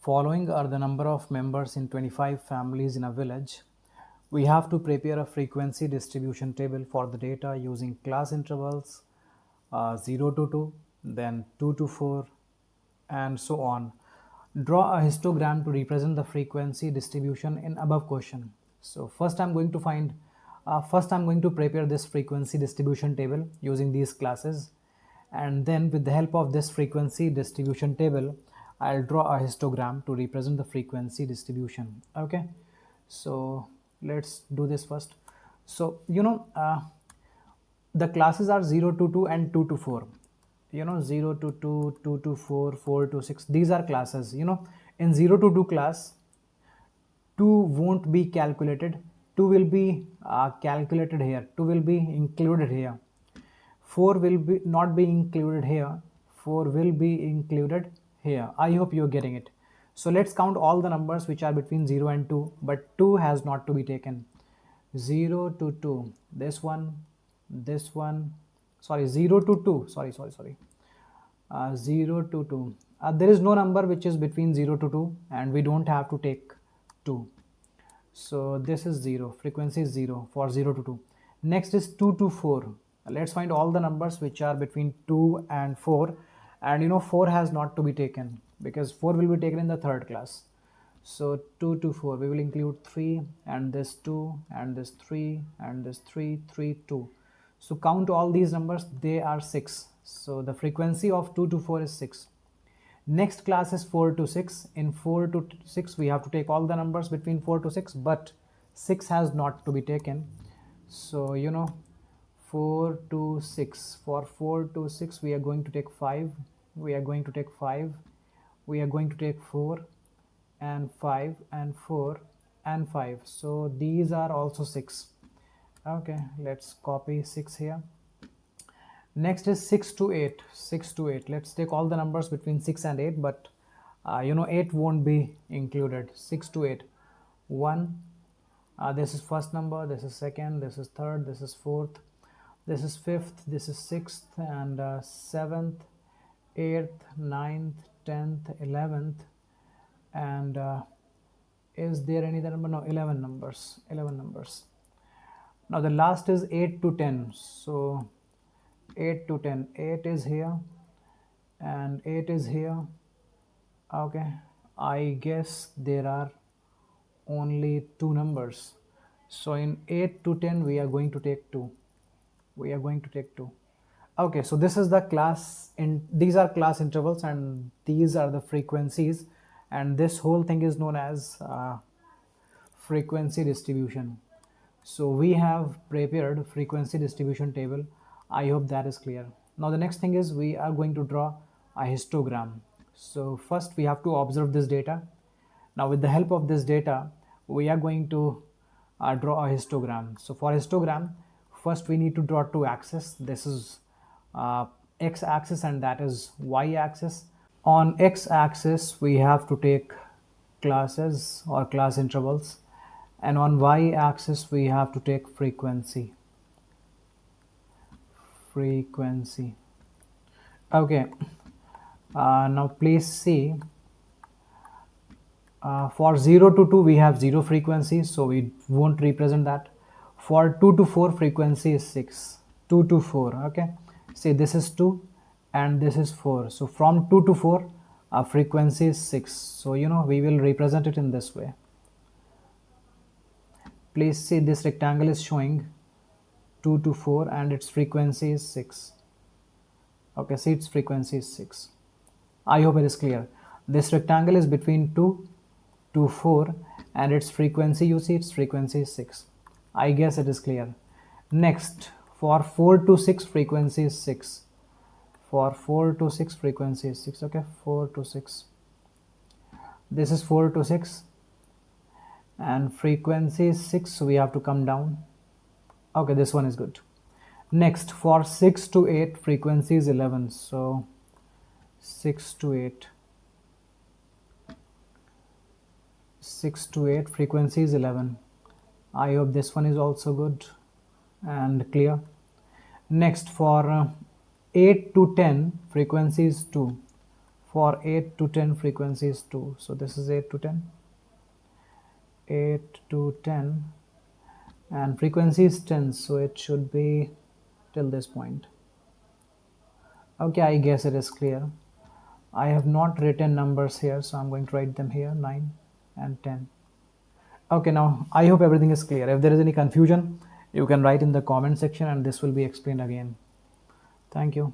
Following are the number of members in 25 families in a village. We have to prepare a frequency distribution table for the data using class intervals 0 to 2, then 2 to 4, and so on. Draw a histogram to represent the frequency distribution in above question. So first I'm going to prepare this frequency distribution table using these classes, and then with the help of this frequency distribution table I'll draw a histogram to represent the frequency distribution. Okay, so let's do this first. So the classes are 0 to 2 and 2 to 4. 0 to 2, 2 to 4, 4 to 6, these are classes. In 0 to 2 class, 2 won't be calculated, 2 will be calculated here, 2 will be included here, 4 will be not be included here, 4 will be included here. I hope you're getting it. So let's count all the numbers which are between 0 and 2, but 2 has not to be taken. 0 to 2, this one, sorry, 0 to 2, sorry, 0 to 2, there is no number which is between 0 to 2 and we don't have to take 2. So this is 0, frequency is 0 for 0 to 2. Next is 2 to 4. Let's find all the numbers which are between 2 and 4, and 4 has not to be taken because 4 will be taken in the third class. So 2 to 4, we will include 3 and this 2 and this 3 and this 3, 3, 2. So count all these numbers, they are 6. So the frequency of 2 to 4 is 6. Next class is 4 to 6. In 4 to 6 we have to take all the numbers between 4 to 6, but 6 has not to be taken. So 4 to 6, for 4 to 6 we are going to take 5, we are going to take 5, we are going to take 4 and 5 and 4 and 5. So these are also 6. Okay, let's copy 6 here. Next is 6 to 8. 6 to 8, let's take all the numbers between 6 and 8, but 8 won't be included. 6 to 8, 1, this is first number, this is second, this is third, this is fourth, this is fifth, this is sixth, and seventh, eighth, ninth, 10th, 11th, and is there any other number? No, 11 numbers. Now the last is 8 to 10. So 8 to 10, 8 is here and 8 is here. Okay, I guess there are only 2 numbers. So in 8 to 10 we are going to take 2. Okay, so this is the class, these are class intervals and these are the frequencies, and this whole thing is known as frequency distribution. So we have prepared frequency distribution table. I hope that is clear. Now the next thing is we are going to draw a histogram. So first we have to observe this data. Now with the help of this data we are going to draw a histogram. So for histogram, first we need to draw 2 axes. This is x axis and that is y axis. On x axis we have to take classes or class intervals, and on y axis we have to take frequency. Okay, now please see, for 0 to 2 we have 0 frequency, so we won't represent that. For 2 to 4 frequency is 6. 2 to 4, okay, see this is 2 and this is 4, so from 2 to 4 our frequency is 6. So we will represent it in this way. Please see, this rectangle is showing 2 to 4 and its frequency is 6. Okay, see, its frequency is 6. I hope it is clear. This rectangle is between 2 to 4 and its frequency, you see, its frequency is 6. I guess it is clear. Next, for 4 to 6 frequency is 6. For 4 to 6 frequency is 6. Okay, 4 to 6. This is 4 to 6 and frequency is 6, so we have to come down. Okay, this one is good. Next, for 6 to 8 frequency is 11. So 6 to 8. 6 to 8 frequency is 11. I hope this one is also good and clear. Next, for 8 to 10 frequency is 2. For 8 to 10 frequency is 2, so this is 8 to 10, 8 to 10, and frequency is 10, so it should be till this point. Okay, I guess it is clear. I have not written numbers here, so I'm going to write them here, 9 and 10. Okay, now I hope everything is clear. If there is any confusion, you can write in the comment section and this will be explained again. Thank you.